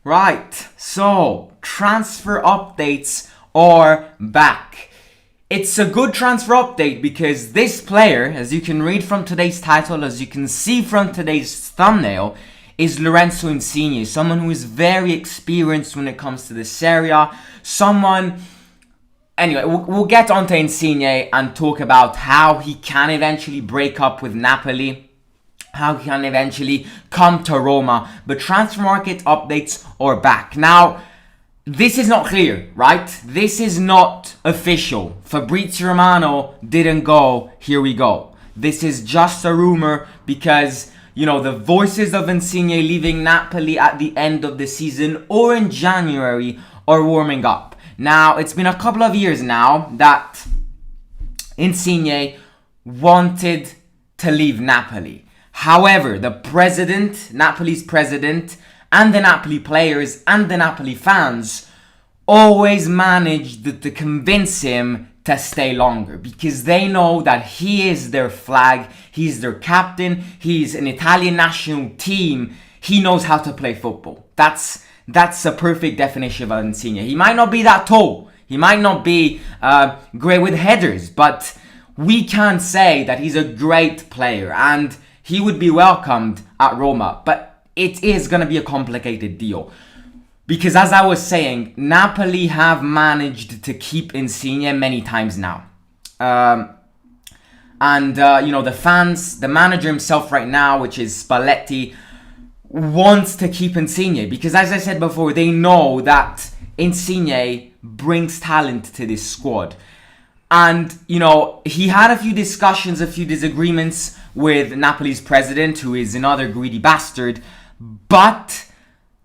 Right, so transfer updates are back. It's a good transfer update because this player, as you can read from today's title, as you can see from today's thumbnail, is Lorenzo Insigne, someone who is very experienced when it comes to this area. Anyway, we'll get onto Insigne and talk about how he can eventually break up with Napoli, how he can eventually come to Roma. But transfer market updates are back. Now, this is not clear, right? This is not official. Fabrizio Romano didn't go, here we go. This is just a rumor because, the voices of Insigne leaving Napoli at the end of the season or in January are warming up. Now, it's been a couple of years now that Insigne wanted to leave Napoli. However, Napoli's president, and the Napoli players and the Napoli fans always managed to convince him to stay longer because they know that he is their flag, he's their captain, he's an Italian national team, he knows how to play football. That's a perfect definition of Insigne. He might not be that tall, he might not be great with headers, but we can say that he's a great player and he would be welcomed at Roma. But it is going to be a complicated deal. Because as I was saying, Napoli have managed to keep Insigne many times now. The fans, the manager himself right now, which is Spalletti, wants to keep Insigne. Because as I said before, they know that Insigne brings talent to this squad. And, he had a few discussions, a few disagreements with Napoli's president, who is another greedy bastard. But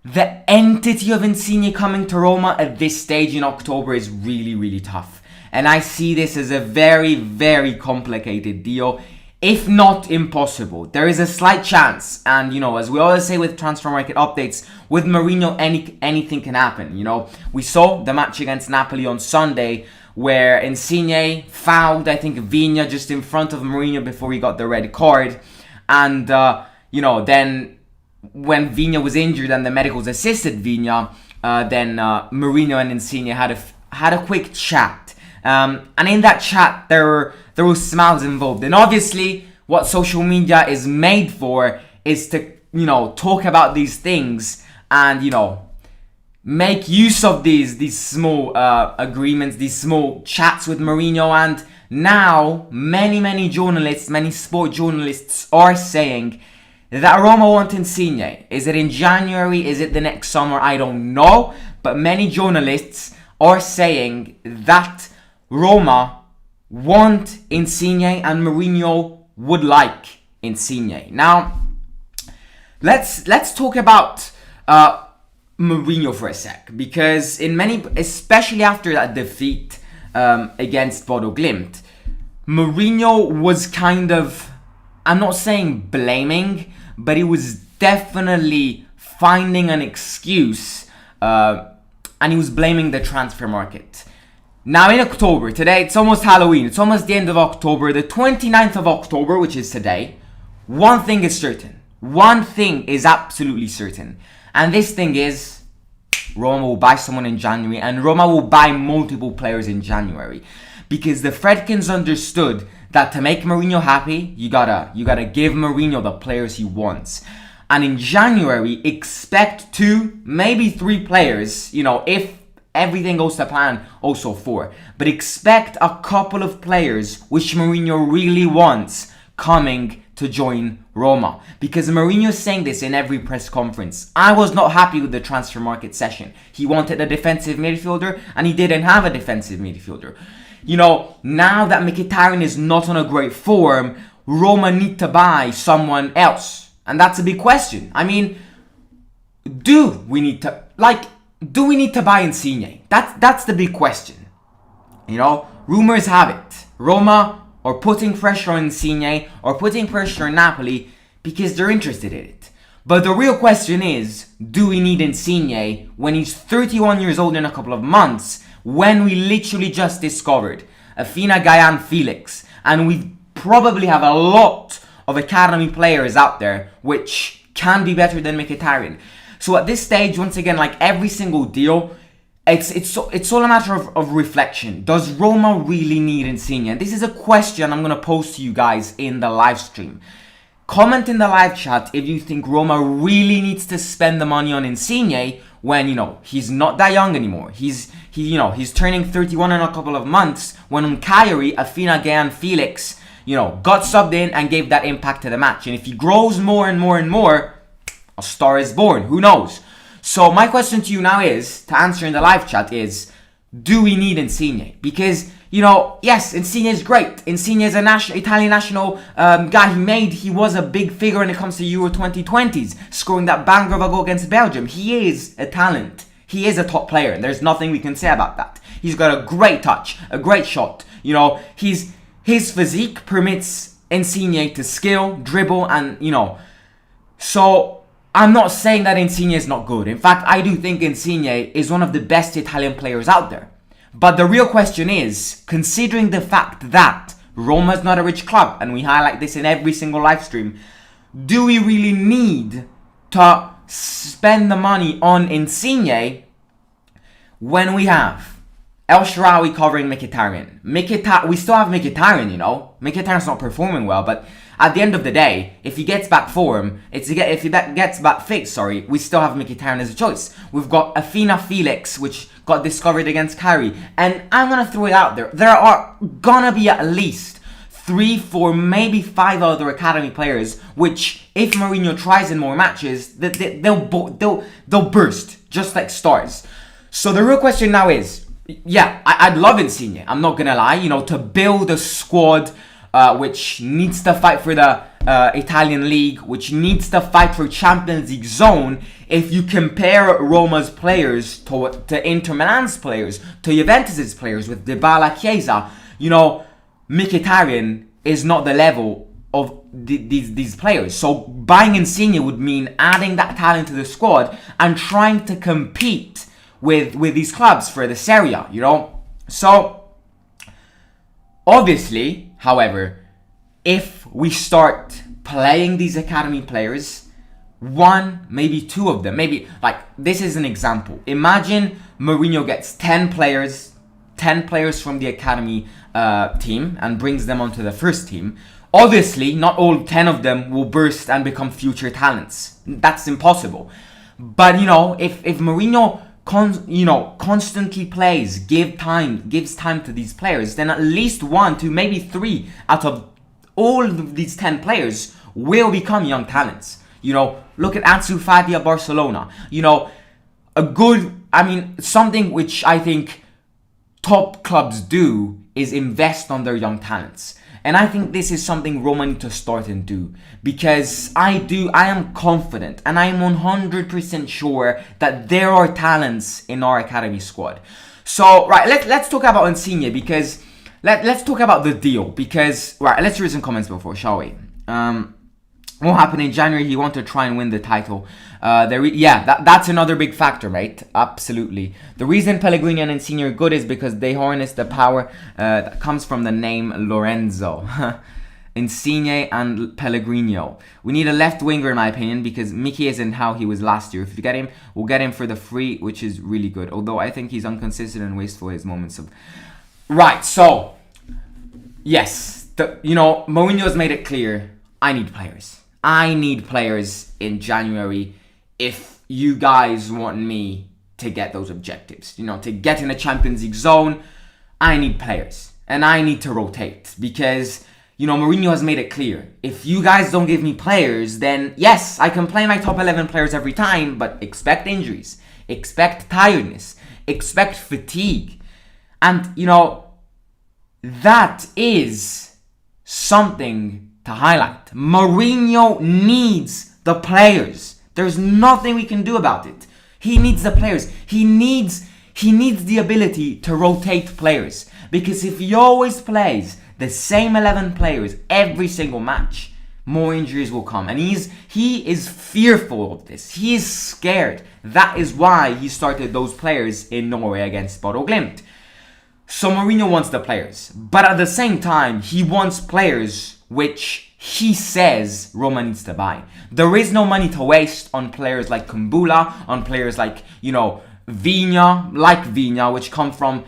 the entity of Insigne coming to Roma at this stage in October is really, really tough. And I see this as a very, very complicated deal, if not impossible. There is a slight chance, and as we always say with transfer market updates, with Mourinho, anything can happen. We saw the match against Napoli on Sunday, where Insigne fouled, I think, Vigna just in front of Mourinho before he got the red card. And, then when Vigna was injured and the medicals assisted Vigna, then Mourinho and Insigne had a quick chat. And in that chat, there were smiles involved. And obviously, what social media is made for is to, talk about these things and, make use of these small agreements, these small chats with Mourinho. And now many journalists, many sport journalists are saying that Roma want Insigne. Is it in January? Is it the next summer? I don't know. But many journalists are saying that Roma want Insigne and Mourinho would like Insigne. Now, let's talk about Mourinho for a sec, because especially after that defeat against Bodo Glimt, Mourinho was kind of, I'm not saying blaming, but he was definitely finding an excuse, and he was blaming the transfer market. Now in October, today it's almost Halloween, it's almost the end of October, the 29th of October, which is today. One thing is certain, one thing is absolutely certain. And this thing is, Roma will buy someone in January, and Roma will buy multiple players in January. Because the Fredkins understood that to make Mourinho happy, you gotta give Mourinho the players he wants. And in January, expect 2, maybe 3 players, if everything goes to plan, also 4. But expect a couple of players which Mourinho really wants coming to join Roma. Because Mourinho is saying this in every press conference. I was not happy with the transfer market session. He wanted a defensive midfielder and he didn't have a defensive midfielder. Now that Mkhitaryan is not on a great form, Roma need to buy someone else. And that's a big question. I mean, do we need to buy Insigne? That's the big question. Rumors have it. Roma are putting pressure on Insigne or putting pressure on Napoli because they're interested in it. But the real question is, do we need Insigne when he's 31 years old in a couple of months, when we literally just discovered Afina Gayan Felix, and we probably have a lot of academy players out there which can be better than Mkhitaryan. So at this stage, once again, like every single deal, it's all a matter of reflection. Does Roma really need Insigne? And this is a question I'm going to pose to you guys in the live stream. Comment in the live chat if you think Roma really needs to spend the money on Insigne when, he's not that young anymore. He's turning 31 in a couple of months, when Kairi, Afina, and Felix, got subbed in and gave that impact to the match. And if he grows more and more and more, a star is born. Who knows? So my question to you now is, to answer in the live chat, is, do we need Insigne? Because, yes, Insigne is great. Insigne is Italian national guy. He was a big figure when it comes to Euro 2020s, scoring that banger of a goal against Belgium. He is a talent. He is a top player, and there's nothing we can say about that. He's got a great touch, a great shot. His physique permits Insigne to skill, dribble, and, so I'm not saying that Insigne is not good. In fact, I do think Insigne is one of the best Italian players out there. But the real question is, considering the fact that Roma is not a rich club, and we highlight this in every single live stream, do we really need to spend the money on Insigne when we have El Shaarawy covering Mkhitaryan? We still have Mkhitaryan, Mkhitaryan's not performing well, but at the end of the day, if he gets back form, if he gets back fit, we still have Mkhitaryan as a choice. We've got Afina Felix, which got discovered against Kairi. And I'm going to throw it out there. There are going to be at least 3, 4, maybe 5 other academy players, which, if Mourinho tries in more matches, they'll burst, just like stars. So the real question now is, I'd love Insigne. I'm not going to lie, to build a squad which needs to fight for the Italian league, which needs to fight for Champions League zone. If you compare Roma's players to Inter Milan's players, to Juventus's players with Dybala, Chiesa, Mkhitaryan is not the level of these players. So buying Insigne would mean adding that talent to the squad and trying to compete with these clubs for the Serie A, So obviously, however, if we start playing these academy players, 1, maybe 2 of them, maybe, this is an example. Imagine Mourinho gets 10 players from the academy team and brings them onto the first team. Obviously, not all 10 of them will burst and become future talents. That's impossible. But, if Mourinho constantly plays, gives time to these players, then at least 1, 2, maybe 3 out of all of these 10 players will become young talents. Look at Ansu Fati at Barcelona. Something which I think top clubs do is invest on their young talents. And I think this is something Roma need to start and do, because I am confident and I am 100% sure that there are talents in our academy squad. So, let's talk about Insigne, because let's talk about the deal, because, let's read some comments before, shall we? What happened in January? He wanted to try and win the title. That's another big factor, right? Absolutely. The reason Pellegrini and Insigne are good is because they harness the power that comes from the name Lorenzo. Insigne and Pellegrino. We need a left winger, in my opinion, because Mickey isn't how he was last year. If you get him, we'll get him for the free, which is really good. Although I think he's inconsistent and wasteful his moments of... Right, so... Yes, Mourinho has made it clear, I need players. I need players in January if you guys want me to get those objectives. To get in a Champions League zone, I need players. And I need to rotate. Because, Mourinho has made it clear. If you guys don't give me players, then yes, I can play my top 11 players every time, but expect injuries. Expect tiredness. Expect fatigue. And, that is something to highlight. Mourinho needs the players. There's nothing we can do about it. He needs the players. He needs the ability to rotate players. Because if he always plays the same 11 players every single match, more injuries will come. And he is fearful of this. He is scared. That is why he started those players in Norway against Bodo Glimt. So Mourinho wants the players. But at the same time, he wants players which he says Roma needs to buy. There is no money to waste on players like Kumbula, on players like, Vigna, which come from,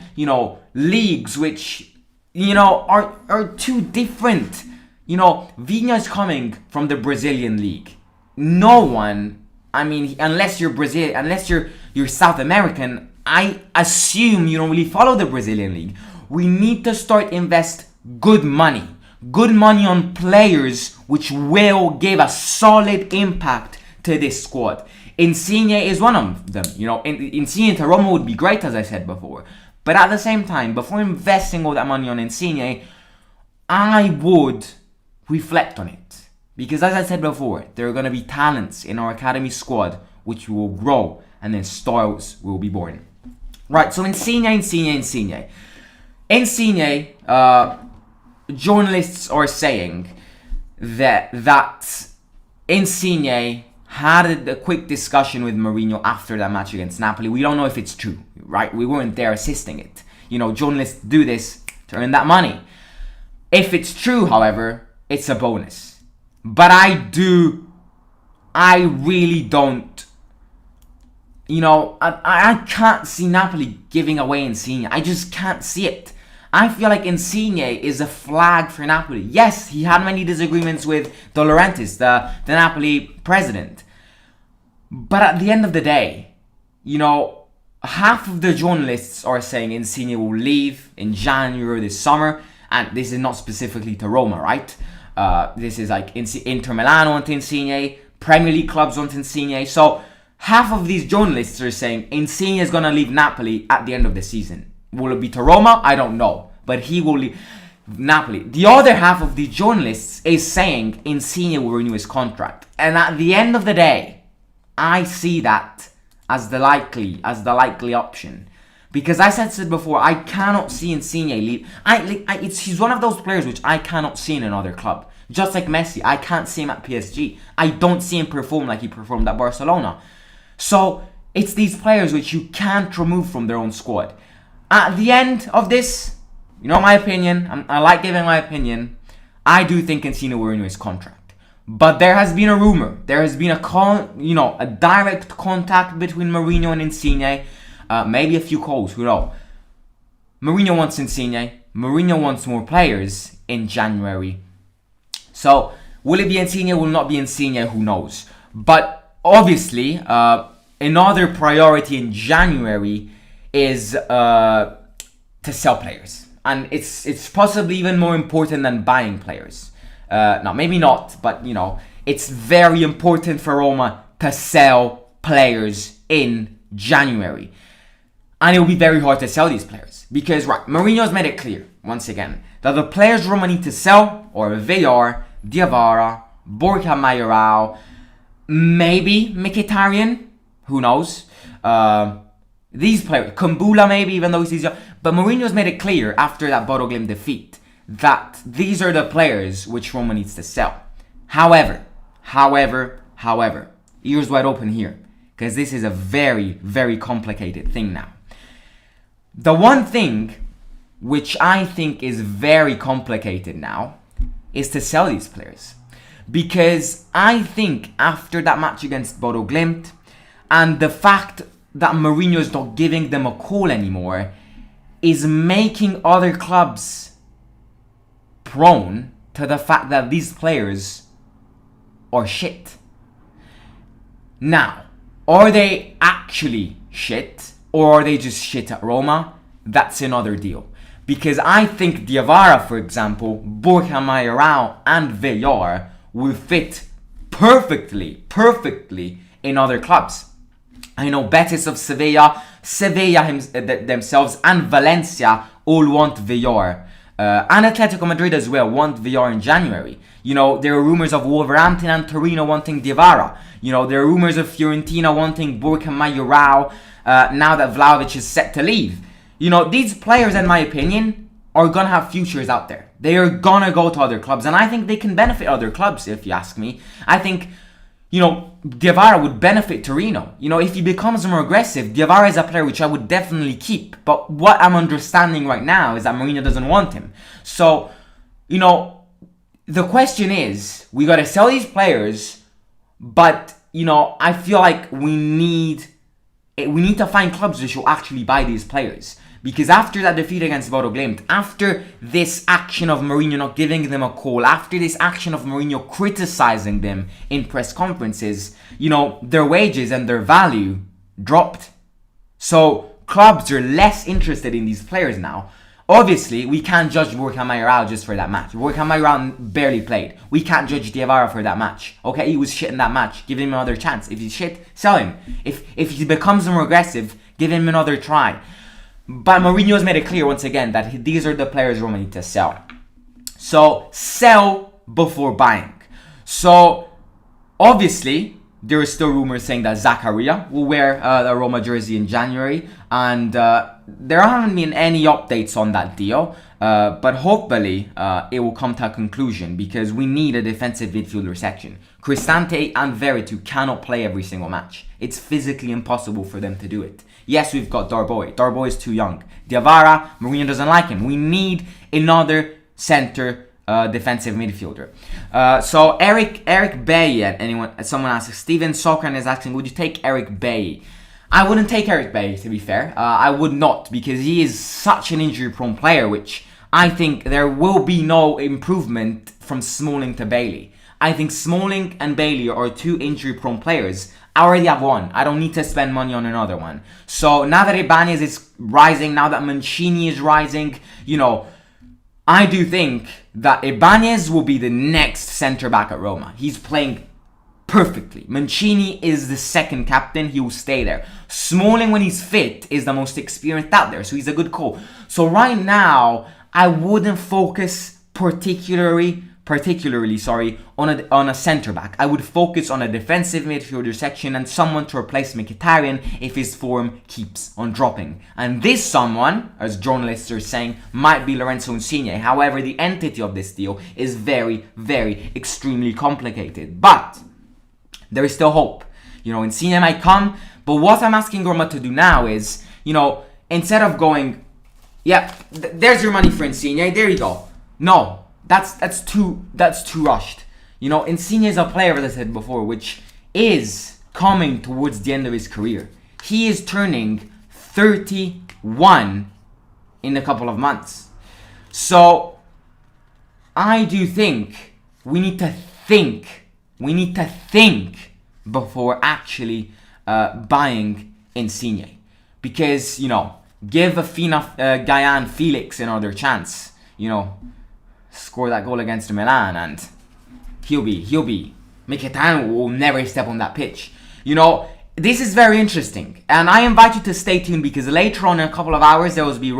leagues which, are too different. Vigna is coming from the Brazilian league. No one, unless you're Brazilian, unless you're South American, I assume you don't really follow the Brazilian league. We need to start invest good money on players which will give a solid impact to this squad. Insigne is one of them. Insigne to Roma would be great, as I said before. But at the same time, before investing all that money on Insigne, I would reflect on it. Because as I said before, there are going to be talents in our academy squad which will grow and then stars will be born. Right, so Insigne. Journalists are saying that Insigne had a quick discussion with Mourinho after that match against Napoli. We don't know if it's true, right? We weren't there assisting it. Journalists do this to earn that money. If it's true, however, it's a bonus. But I really don't, I can't see Napoli giving away Insigne. I just can't see it. I feel like Insigne is a flag for Napoli. Yes, he had many disagreements with De Laurentiis, the Napoli president. But at the end of the day, half of the journalists are saying Insigne will leave in January this summer. And this is not specifically to Roma, right? This is like Inter Milan want Insigne, Premier League clubs want Insigne. So half of these journalists are saying Insigne is going to leave Napoli at the end of the season. Will it be to Roma? I don't know. But he will leave Napoli. The other half of the journalists is saying Insigne will renew his contract. And at the end of the day, I see that as the likely option. Because as I said before, I cannot see Insigne leave. He's one of those players which I cannot see in another club. Just like Messi, I can't see him at PSG. I don't see him perform like he performed at Barcelona. So it's these players which you can't remove from their own squad. At the end of this, my opinion, I like giving my opinion, I do think Insigne will renew his contract. But there has been a rumor, there has been a direct contact between Mourinho and Insigne, maybe a few calls, who knows. Mourinho wants Insigne, Mourinho wants more players in January. So, will it be Insigne, will it not be Insigne, who knows. But obviously, another priority in January is to sell players, and it's possibly even more important than buying players. No, maybe not, but it's very important for Roma to sell players in January, and it will be very hard to sell these players because Mourinho's made it clear once again that the players Roma need to sell are Villar, Diawara, Borja Mayoral, maybe Mkhitaryan, who knows. These players, Kumbula maybe, even though he's young. But Mourinho's made it clear after that Bodo Glimt defeat that these are the players which Roma needs to sell. However, ears wide open here, because this is a very, very complicated thing now. The one thing which I think is very complicated now is to sell these players. Because I think after that match against Bodo Glimt and the fact that Mourinho is not giving them a call anymore is making other clubs prone to the fact that these players are shit. Now, are they actually shit or are they just shit at Roma? That's another deal. Because I think Diawara, for example, Borja Mayoral and Villar will fit perfectly in other clubs. I know Betis of Sevilla themselves, and Valencia all want Villar. And Atletico Madrid as well want Villar in January. There are rumors of Wolverhampton and Torino wanting Diawara. There are rumors of Fiorentina wanting Borja Mayoral now that Vlahovic is set to leave. These players, in my opinion, are going to have futures out there. They are going to go to other clubs, and I think they can benefit other clubs, if you ask me. I think Diawara would benefit Torino. If he becomes more aggressive, Diawara is a player which I would definitely keep. But what I'm understanding right now is that Mourinho doesn't want him. So, the question is, we got to sell these players, but, I feel like we need to find clubs which will actually buy these players. Because after that defeat against Bodo Glimt, after this action of Mourinho not giving them a call, after this action of Mourinho criticizing them in press conferences, their wages and their value dropped. So clubs are less interested in these players now. Obviously, we can't judge Borja Mayoral just for that match. Borja Mayoral barely played. We can't judge Diawara for that match. Okay, he was shit in that match. Give him another chance. If he's shit, sell him. If he becomes more aggressive, give him another try. But Mourinho has made it clear once again that these are the players Roma need to sell. So, sell before buying. So, obviously, there is still rumors saying that Zakaria will wear the Roma jersey in January. And there haven't been any updates on that deal. But hopefully, it will come to a conclusion because we need a defensive midfielder section. Cristante and Veretout cannot play every single match. It's physically impossible for them to do it. Yes, we've got Darboy. Darboy is too young. Diawara, Mourinho doesn't like him. We need another center defensive midfielder. So Eric Bailly, someone asks, Steven Sokran is asking, would you take Eric Bailly? I wouldn't take Eric Bailly, to be fair. I would not, because he is such an injury-prone player, which I think there will be no improvement from Smalling to Bailey. I think Smalling and Bailey are two injury-prone players. I already have one. I don't need to spend money on another one. So now that Ibanez is rising, now that Mancini is rising, I do think that Ibanez will be the next centre-back at Roma. He's playing perfectly. Mancini is the second captain. He will stay there. Smalling, when he's fit, is the most experienced out there. So he's a good call. So right now, I wouldn't focus particularly on a centre-back. I would focus on a defensive midfielder section and someone to replace Mkhitaryan if his form keeps on dropping. And this someone, as journalists are saying, might be Lorenzo Insigne. However, the entity of this deal is very, very extremely complicated. But there is still hope. Insigne might come, but what I'm asking Roma to do now is, instead of going, there's your money for Insigne, there you go. No. That's too rushed. Insigne is a player, as I said before, which is coming towards the end of his career. He is turning 31 in a couple of months. So I do think we need to think before actually buying Insigne. Because, give Gayan Felix another chance. Score that goal against Milan and he'll be Mkhitaryan will never step on that pitch. This is very interesting, and I invite you to stay tuned because later on in a couple of hours there will be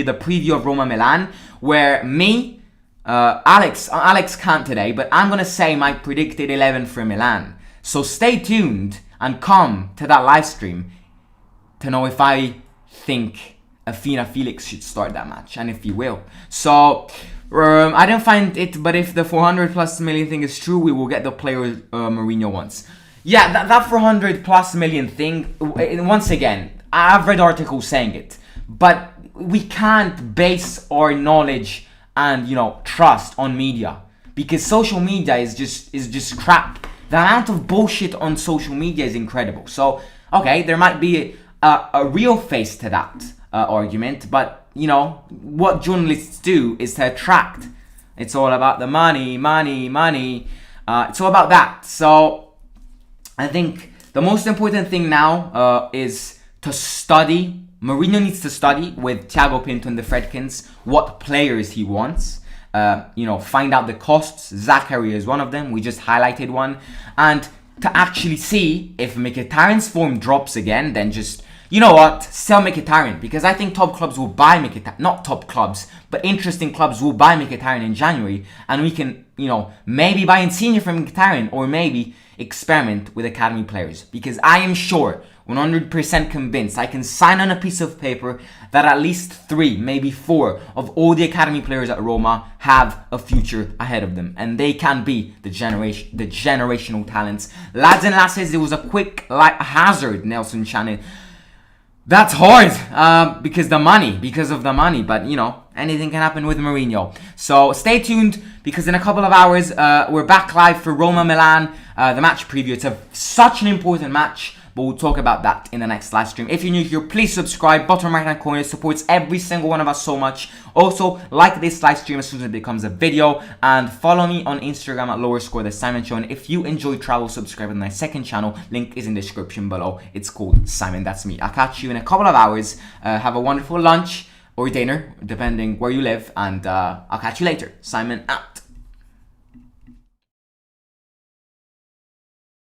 the preview of Roma Milan, where me, Alex can't today, but I'm gonna say my predicted 11 for Milan. So stay tuned and come to that live stream to know if I think Afina Felix should start that match and if he will. So I don't find it, but if the 400 plus million thing is true, we will get the player Mourinho wants. Yeah, that 400 plus million thing, once again, I've read articles saying it, but we can't base our knowledge and trust on media, because social media is just crap. The amount of bullshit on social media is incredible. So okay, there might be a real face to that argument, but what journalists do is to attract. It's all about the money. It's all about that. So I think the most important thing now is to study. Mourinho needs to study with Thiago Pinto and the Fredkins what players he wants. Find out the costs. Zakaria is one of them. We just highlighted one. And to actually see if Mkhitaryan's form drops again, then just sell Mkhitaryan, because I think top clubs will buy Mkhitaryan. Not top clubs, but interesting clubs will buy Mkhitaryan in January, and we can, maybe buy Insigne from Mkhitaryan, or maybe experiment with academy players, because I am sure, 100% convinced, I can sign on a piece of paper that at least 3, maybe 4 of all the academy players at Roma have a future ahead of them, and they can be the generational talents. Lads and lasses, it was a quick Hazard Nelson Shannon. That's hard because of the money. But you know, anything can happen with Mourinho. So stay tuned because in a couple of hours we're back live for Roma Milan, the match preview. It's such an important match. But we'll talk about that in the next live stream. If you're new here, please subscribe. Bottom right hand corner supports every single one of us so much. Also, like this live stream as soon as it becomes a video. And follow me on Instagram at _, the Simon Show. And if you enjoy travel, subscribe to my second channel. Link is in the description below. It's called Simon, that's me. I'll catch you in a couple of hours. Have a wonderful lunch or dinner, depending where you live. And I'll catch you later. Simon out.